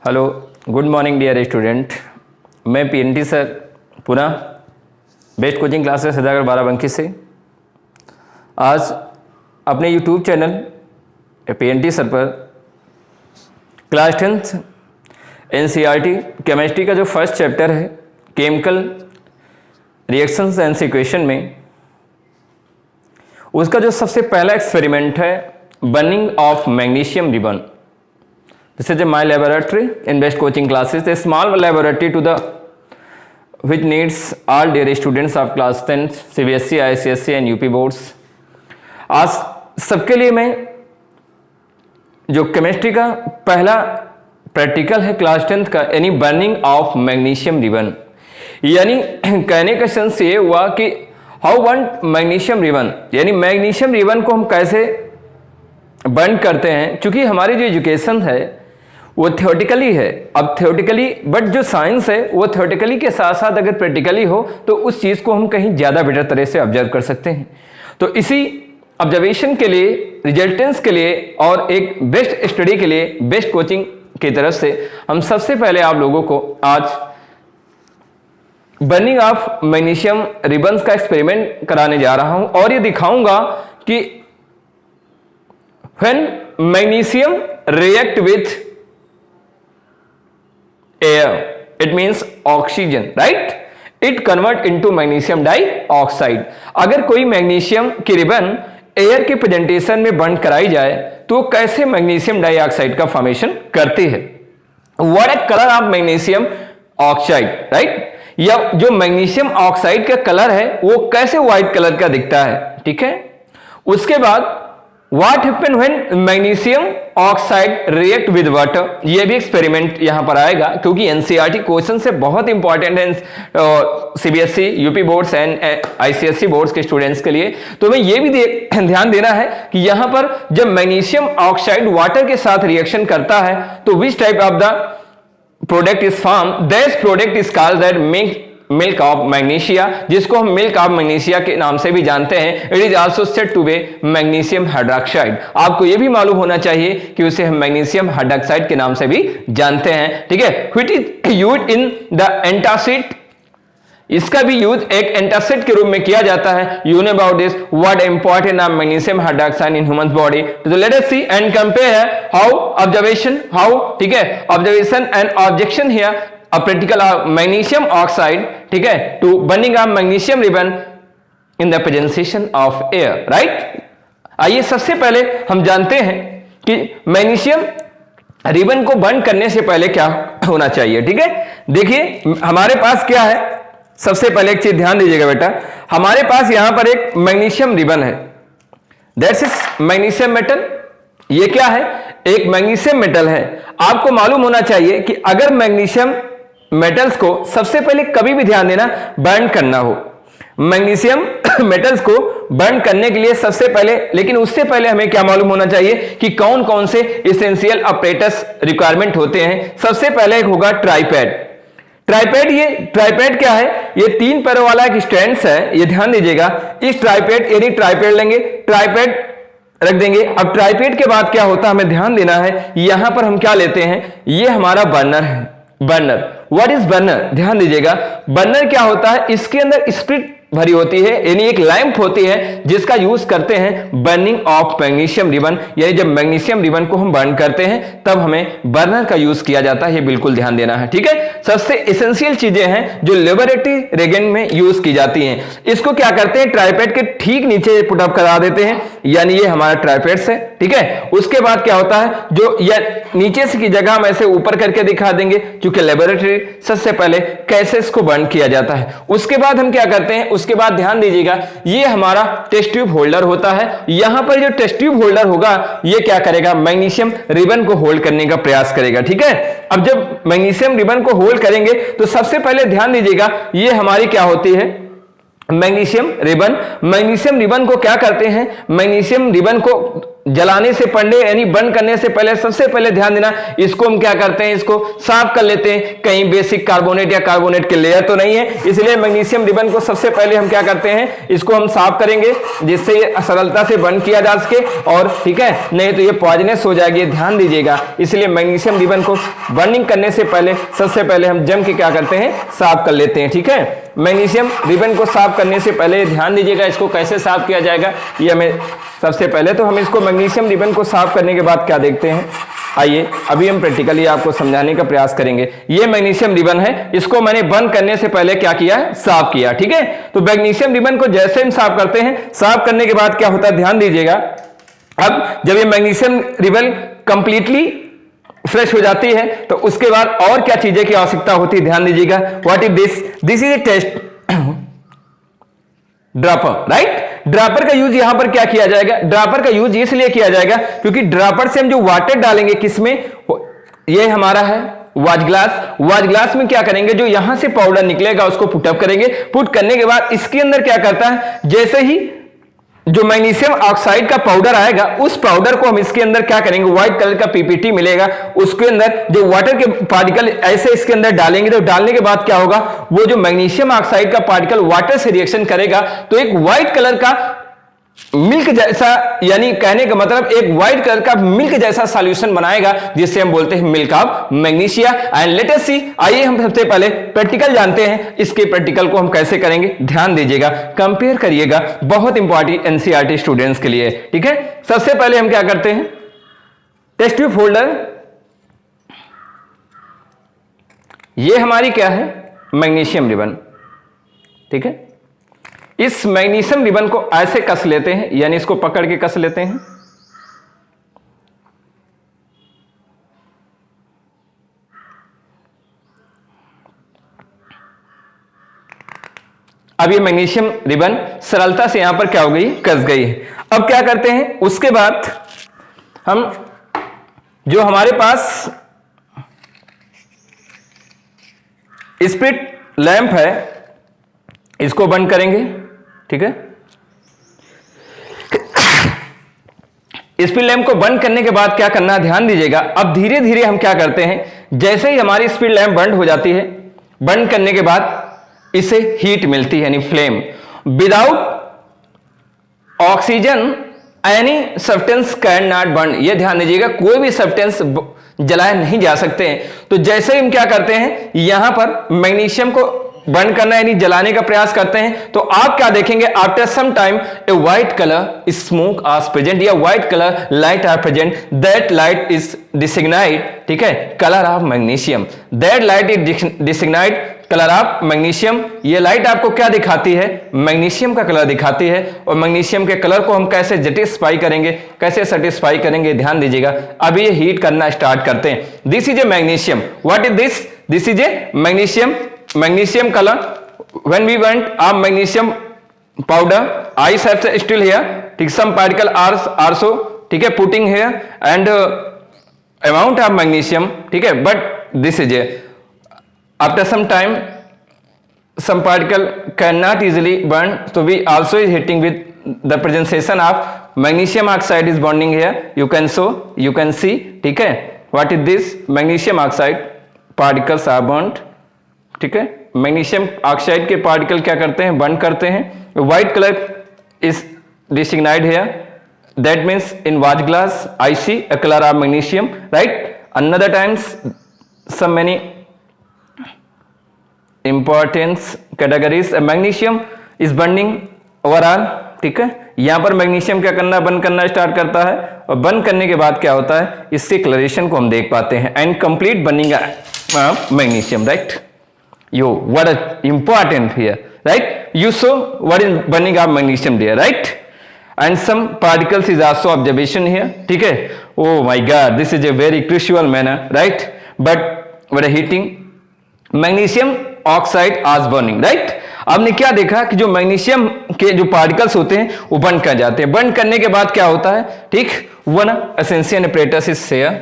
Hello, good morning dear student. मैं PNT sir पुनः best coaching classes Sadagar Barabanki से आज अपने यूट्यूब चैनल पीएनटी सर पर क्लास 10th एनसीईआरटी केमिस्ट्री का जो फर्स्ट चैप्टर है केमिकल रिएक्शंस एंड सिक्वेशन में उसका जो सबसे पहला एक्सपेरिमेंट है burning of magnesium ribbon. This is my laboratory in best coaching classes, a small laboratory to the which needs all dear students of class 10 CBSE, ICSE and UP boards। आज सबके लिए मैं जो केमिस्ट्री का पहला practical है class 10th का यानी बर्निंग ऑफ मैग्नीशियम रिबन, यानी कहने का सेंस ये हुआ कि हाउ बर्न मैग्नीशियम रिबन, यानी मैग्नीशियम रिबन को हम कैसे बर्न करते हैं। क्योंकि हमारी जो एजुकेशन है वो थियोरेटिकली है, अब थियोरेटिकली बट जो साइंस है वो थियोरेटिकली के साथ साथ अगर प्रैक्टिकली हो तो उस चीज़ को हम कहीं ज़्यादा बेटर तरह से ऑब्जर्व कर सकते हैं। तो इसी ऑब्जर्वेशन के लिए, रिजल्टेंस के लिए और एक बेस्ट स्टडी के लिए बेस्ट कोचिंग की तरफ से हम सबसे पहले आप लोगों को आज बर्निंग ऑफ मैग्नीशियम रिबन्स का एक्सपेरिमेंट कराने जा रहा हूं और ये दिखाऊंगा कि when magnesium react with air, it means oxygen, right? It convert into magnesium dioxide। अगर कोई मैग्नीशियम की रिबन एयर के प्रेजेंटेशन में बर्न कराई जाए तो कैसे मैग्नीशियम डाइऑक्साइड का फॉर्मेशन करती है। What A colour of magnesium oxide, right? या जो मैग्नीशियम ऑक्साइड का कलर है वो कैसे व्हाइट कलर का दिखता है, ठीक है। उसके बाद What happen when magnesium oxide react with water, ये भी एक्सपेरिमेंट यहां पर आएगा क्योंकि एनसीईआरटी क्वेश्चन से बहुत इंपॉर्टेंट है CBSE, UP boards and ICSE boards के स्टूडेंट्स के लिए। तो मैं ये भी ध्यान देना है कि यहां पर जब मैग्नीशियम ऑक्साइड वाटर के साथ रिएक्शन करता है तो which type of the product is form, this product is called that milk of magnesia, जिसको हम मिल्क ऑफ मैग्नीशिया के नाम से भी जानते हैं। It is also said to be magnesium hydroxide. आपको यह भी मालूम होना चाहिए कि उसे हम मैग्नीशियम हाइड्रोक्साइड के नाम से भी जानते हैं, ठीक है। Which is used in the antacid, इसका भी यूज एक एंटासिड के रूप में किया जाता है। You know about this, what important of magnesium hydroxide in human body. तो let us see and compare how observation, how, ठीक है, observation and objection here a practical of magnesium oxide, ठीक है, to burning of magnesium ribbon in the presentation of air, right? आइए सबसे पहले हम जानते हैं कि मैग्नीशियम रिबन को बर्न करने से पहले क्या होना चाहिए, ठीक है। देखिए हमारे पास क्या है, सबसे पहले एक चीज ध्यान दीजिएगा बेटा, हमारे पास यहां पर एक मैग्नीशियम रिबन है, दैट्स इज मैग्नीशियम मेटल। ये क्या है, एक मैग्नीशियम मेटल है। आपको मालूम होना चाहिए कि अगर मैग्नीशियम मेटल्स को सबसे पहले कभी भी ध्यान देना बर्न करना हो, मैग्नीशियम मेटल्स को बर्न करने के लिए सबसे पहले, लेकिन उससे पहले हमें क्या मालूम होना चाहिए कि कौन कौन से एसेंशियल अपरेटस रिक्वायरमेंट होते हैं। सबसे पहले एक होगा ट्राइपैड। ट्राइपैड, ये ट्राइपैड क्या है, ये 3 पैरों वाला एक स्टैंड्स है, ये ध्यान दीजिएगा। इस ट्राइपैड, यानी ट्राइपैड लेंगे, ट्राइपैड रख देंगे। अब ट्राइपैड के बाद क्या होता है हमें ध्यान देना है, यहां पर हम क्या लेते हैं, ये हमारा बर्नर है। बर्नर, व्हाट इज बर्नर, ध्यान दीजिएगा। बर्नर क्या होता है, इसके अंदर स्प्रिट भरी होती है, यानी एक लैंप होती है जिसका यूज करते हैं बर्निंग ऑफ मैग्नीशियम रिबन, यानी जब मैग्नीशियम रिबन को हम बर्न करते हैं तब हमें बर्नर का यूज किया जाता है। ये बिल्कुल ध्यान देना है, ठीक है। सबसे एसेंशियल चीजें हैं जो लेबोरेटरी रेगेंट में यूज की जाती हैं। इसको क्या करते हैं, ट्राइपैड के ठीक नीचे पुट अप करा देते हैं, यानी ये हमारा ट्राइपैड्स है, ठीक है। उसके बाद क्या होता है, जो या नीचे से की जगह हम ऐसे ऊपर करके दिखा देंगे क्योंकि लेबोरेटरी सबसे पहले कैसे इसको बर्न किया जाता है। उसके बाद हम क्या करते हैं, उसके बाद ध्यान दीजिएगा, ये हमारा टेस्ट ट्यूब होल्डर होता है। यहां पर जो टेस्ट ट्यूब होल्डर होगा ये क्या करेगा, मैग्नीशियम रिबन को होल्ड करने का प्रयास करेगा, ठीक है। अब जब मैग्नीशियम रिबन को होल्ड करेंगे तो सबसे पहले ध्यान दीजिएगा, ये हमारी क्या होती है, मैग्नीशियम रिबन को क्या करते हैं, मैग्नीशियम रिबन को जलाने से पहले यानी बर्न करने से पहले सबसे पहले ध्यान देना, इसको हम क्या करते हैं, इसको साफ कर लेते हैं, कहीं बेसिक कार्बोनेट या कार्बोनेट के लेयर तो नहीं है, इसलिए मैग्नीशियम रिबन को सबसे पहले हम क्या करते हैं, इसको हम साफ करेंगे जिससे ये सरलता से बर्न किया जा सके, और ठीक है, नहीं तो ये पॉइजनस हो जाएगी, ध्यान दीजिएगा। इसलिए मैग्नीशियम रिबन को बर्निंग करने से पहले सबसे पहले हम जम के क्या करते हैं, साफ कर लेते हैं। ठीक है, मैग्नीशियम रिबन को साफ करने से पहले ध्यान दीजिएगा, इसको कैसे साफ किया जाएगा ये हमें सबसे पहले तो हम इसको मैग्नीशियम रिबन को साफ करने के बाद क्या देखते हैं, आइए अभी हम प्रैक्टिकली आपको समझाने का प्रयास करेंगे। ये मैग्नीशियम रिबन है, इसको मैंने बर्न करने से पहले क्या किया है, साफ किया। ठीक है, तो मैग्नीशियम रिबन को जैसे हम साफ करते हैं, साफ करने के बाद क्या होता है, ध्यान दीजिएगा। अब जब ये मैग्नीशियम रिबन कंप्लीटली फ्रेश हो जाती है तो उसके बाद और क्या चीजें की आवश्यकता होती है, ध्यान दीजिएगा। What is this is a test dropper, right. Dropper का यूज यहां पर क्या किया जाएगा, ड्रॉपर का यूज इसलिए किया जाएगा क्योंकि ड्रॉपर से हम जो वाटर डालेंगे किसमें, ये हमारा है वाच ग्लास में क्या करेंगे, जो यहां से पाउडर निकलेगा उसको पुटअप करेंगे। पुट करने के बाद इसके अंदर क्या करता है, जैसे ही जो मैग्नीशियम ऑक्साइड का पाउडर आएगा, उस पाउडर को हम इसके अंदर क्या करेंगे, व्हाइट कलर का पीपीटी मिलेगा, उसके अंदर जो वाटर के पार्टिकल ऐसे इसके अंदर डालेंगे, तो डालने के बाद क्या होगा, वो जो मैग्नीशियम ऑक्साइड का पार्टिकल वाटर से रिएक्शन करेगा तो एक व्हाइट कलर का मिल्क जैसा, यानी कहने का मतलब एक व्हाइट कलर का मिल्क जैसा सॉल्यूशन बनाएगा, जिससे हम बोलते हैं milk of magnesia. And let us see, आइए हम सबसे पहले प्रैक्टिकल जानते हैं, इसके प्रैक्टिकल को हम कैसे करेंगे, ध्यान दीजिएगा, कंपेयर करिएगा, बहुत इंपॉर्टेंट एनसीईआरटी स्टूडेंट्स के लिए। ठीक है, सबसे पहले हम क्या करते हैं, टेस्ट ट्यूब फोल्डर, ये हमारी क्या है, मैग्नीशियम रिबन। ठीक है, इस मैग्नीशियम रिबन को ऐसे कस लेते हैं, यानी इसको पकड़ के कस लेते हैं। अब ये मैग्नीशियम रिबन सरलता से यहां पर क्या हो गई, कस गई है। अब क्या करते हैं, उसके बाद हम जो हमारे पास स्पिरिट लैंप है, इसको बंद करेंगे। ठीक है, स्पिरिट लैंप को बंद करने के बाद क्या करना है, ध्यान दीजिएगा। अब धीरे धीरे हम क्या करते हैं, जैसे ही हमारी स्पिरिट लैंप बंद हो जाती है, बंद करने के बाद इसे हीट मिलती है, यानी flame. Without oxygen any substance can not burn, ये ध्यान दीजिएगा, कोई भी सब्सटेंस जलाए नहीं जा सकते हैं। तो जैसे ही हम क्या करते हैं, यहां पर मैग्नीशियम को बर्न करना यानी जलाने का प्रयास करते हैं, तो आप क्या देखेंगे, after some time a white colour smoke are present, या white colour light are present, that light is designate, ठीक है, colour of magnesium, that light is designate colour of magnesium. ये लाइट आपको क्या दिखाती है, मैग्नीशियम का कलर दिखाती है। और मैग्नीशियम के कलर को हम कैसे सेटिस्फाई करेंगे, कैसे सेटिस्फाई करेंगे, ध्यान दीजिएगा। अभी ये हीट करना स्टार्ट करते हैं। This is A magnesium, what is this, this is A magnesium color. When we want our magnesium powder, I have still here, ठीक, some particle are also, ठीक है, putting here and amount of magnesium, ठीक है, but this is a after some time some particle cannot easily burn, so we also is hitting with the presentation of magnesium oxide is bonding here, you can see, ठीक है, what is this, magnesium oxide particles are burnt, ठीक है, magnesium oxide के particle क्या करते हैं, burn करते हैं। White colour is designated here, that means in watch glass I see a colour of magnesium, right. Another times some many importance categories, magnesium is burning overall, ठीक है। यहां पर मैग्नीशियम क्या करना, बर्न करना स्टार्ट करता है, और बर्न करने के बाद क्या होता है, इसके क्लरेशन को हम देख पाते हैं, and complete burning magnesium, right. You, what is important here, right? You saw what is burning of magnesium there, right? And some particles is also observation here, ठीक है। Oh my God, this is a very crucial manner, right? But what a heating, magnesium oxide as burning, right? आपने क्या देखा कि जो magnesium के जो particles होते हैं वो बर्न कर जाते हैं। बर्न करने के बाद क्या होता है, ठीक, one essential apparatus is here,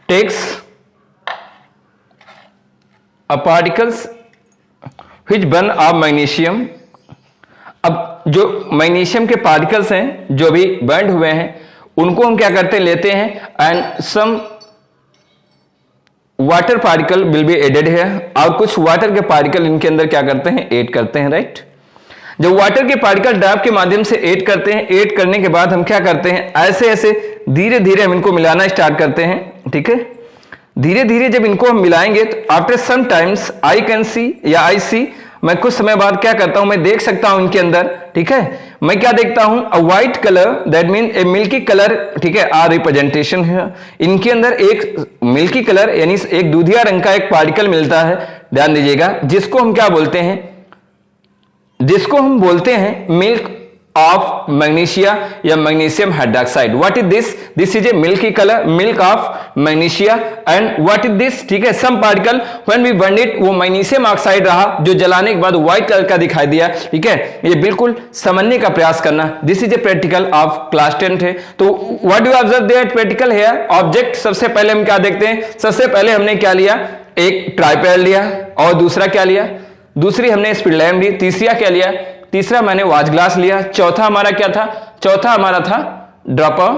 takes a particles which burn of magnesium. अब जो मैग्नीशियम के पार्टिकल्स हैं जो भी बर्न हुए हैं उनको हम क्या करते हैं, लेते हैं, and some water particle will be added है, और कुछ वाटर के पार्टिकल इनके अंदर क्या करते हैं, ऐड करते हैं, राइट। जब वाटर के पार्टिकल ड्रॉप के माध्यम से ऐड करते हैं, ऐड करने के बाद हम क्या करते हैं, ऐसे ऐसे धीरे धीरे हम इनको मिलाना स्टार्ट करते हैं, ठीक है। धीरे धीरे जब इनको हम मिलाएंगे तो after some times I can see या आई सी, मैं कुछ समय बाद क्या करता हूं, मैं देख सकता हूं इनके अंदर, ठीक है, मैं क्या देखता हूं, a white colour, that mean a milky colour, ठीक है, आर रिप्रेजेंटेशन है। इनके अंदर एक मिल्की कलर यानी एक दूधिया रंग का एक पार्टिकल मिलता है, ध्यान दीजिएगा, जिसको हम क्या बोलते हैं, जिसको हम बोलते हैं मिल्क ऑफ मैग्नीशिया या magnesium hydroxide. What is this, this is a milky colour, milk of magnesia, and what is this, ठीक है, some particle when we burn it, वो मैग्नीशियम ऑक्साइड रहा जो जलाने के बाद व्हाइट कलर का दिखाई दिया, ठीक है। ये बिल्कुल समझने का प्रयास करना, this is a practical of class 10 है। तो what do observe there practical है, ऑब्जेक्ट सबसे पहले हम क्या देखते हैं, सबसे पहले हमने क्या लिया, एक ट्राइपैड लिया, और दूसरा क्या लिया, दूसरी हमने स्पिड लैम्प ली, तीसरा क्या लिया, तीसरा मैंने वॉच ग्लास लिया, चौथा हमारा क्या था, चौथा हमारा था ड्रॉपर,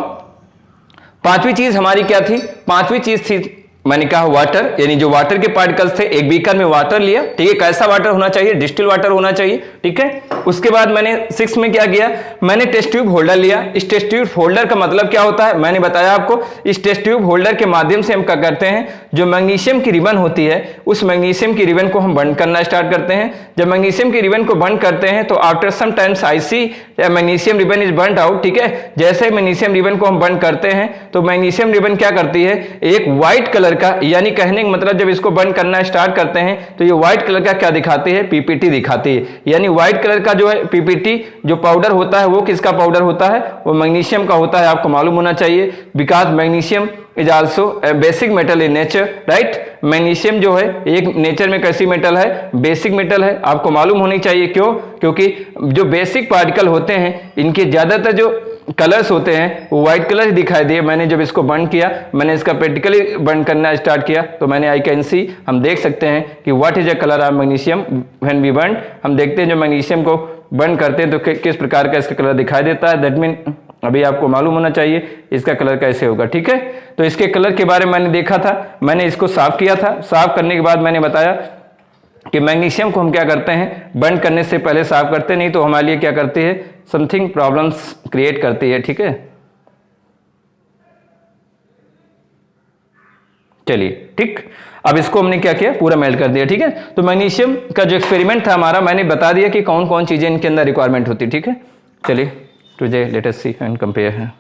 पांचवी चीज हमारी क्या थी, पांचवी चीज थी मैंने कहा वाटर, यानी जो वाटर के पार्टिकल्स थे, एक बीकर में वाटर लिया, ठीक है, कैसा वाटर होना चाहिए, डिस्टिल वाटर होना चाहिए, ठीक है। उसके बाद मैंने 6 में क्या किया, मैंने टेस्ट ट्यूब होल्डर लिया। इस टेस्ट ट्यूब होल्डर का मतलब क्या होता है, मैंने बताया आपको, इस टेस्ट ट्यूब होल्डर के माध्यम से हम क्या करते हैं, जो मैग्नीशियम की रिबन होती है, उस मैग्नीशियम की रिबन को हम बंद करना स्टार्ट करते हैं। जब मैग्नीशियम की रिबन को बंद करते हैं तो after some times I see magnesium ribbon is burned out, ठीक है। जैसे मैग्नीशियम रिबन को हम बंद करते हैं तो मैग्नीशियम रिबन क्या करती है, एक व्हाइट कलर का, यानी कहने का मतलब जब इसको बंद करना स्टार्ट करते हैं तो ये व्हाइट कलर का क्या दिखाती है, पीपीटी दिखाती है। यानी व्हाइट कलर का जो है पीपीटी जो पाउडर होता है वो किसका पाउडर होता है, वो मैग्नीशियम का होता है, आपको मालूम होना चाहिए, because magnesium is also basic metal in nature, right. Magnesium जो है एक नेचर में कैसी मेटल है, बेसिक मेटल है, आपको मालूम होनी चाहिए। क्यों, क्योंकि जो बेसिक पार्टिकल होते हैं इनके ज्यादातर जो कलर्स होते हैं वो व्हाइट कलर दिखाई दिए। मैंने जब इसको बंद किया, मैंने इसका प्रैक्टिकली बंद करना स्टार्ट किया तो मैंने आई कैन सी, हम देख सकते हैं कि what is a colour of magnesium when we burn. हम देखते हैं जो मैग्नीशियम को बंद करते हैं तो किस प्रकार का इसका कलर दिखाई देता है, दैट मीन अभी आपको मालूम होना चाहिए इसका कलर कैसे होगा, ठीक है। तो इसके कलर के बारे में मैंने देखा था, मैंने इसको साफ किया था, साफ करने के बाद मैंने बताया कि मैग्नीशियम को हम क्या करते हैं, बंद करने से पहले साफ करते, नहीं तो हमारे लिए क्या करती है, समथिंग प्रॉब्लम्स क्रिएट करती है, ठीक है। चलिए ठीक, अब इसको हमने क्या किया, पूरा मेल्ट कर दिया, ठीक है। तो मैग्नीशियम का जो एक्सपेरिमेंट था हमारा, मैंने बता दिया कि कौन कौन चीजें इनके अंदर रिक्वायरमेंट होती, ठीक है। चलिए today let us see and compare है।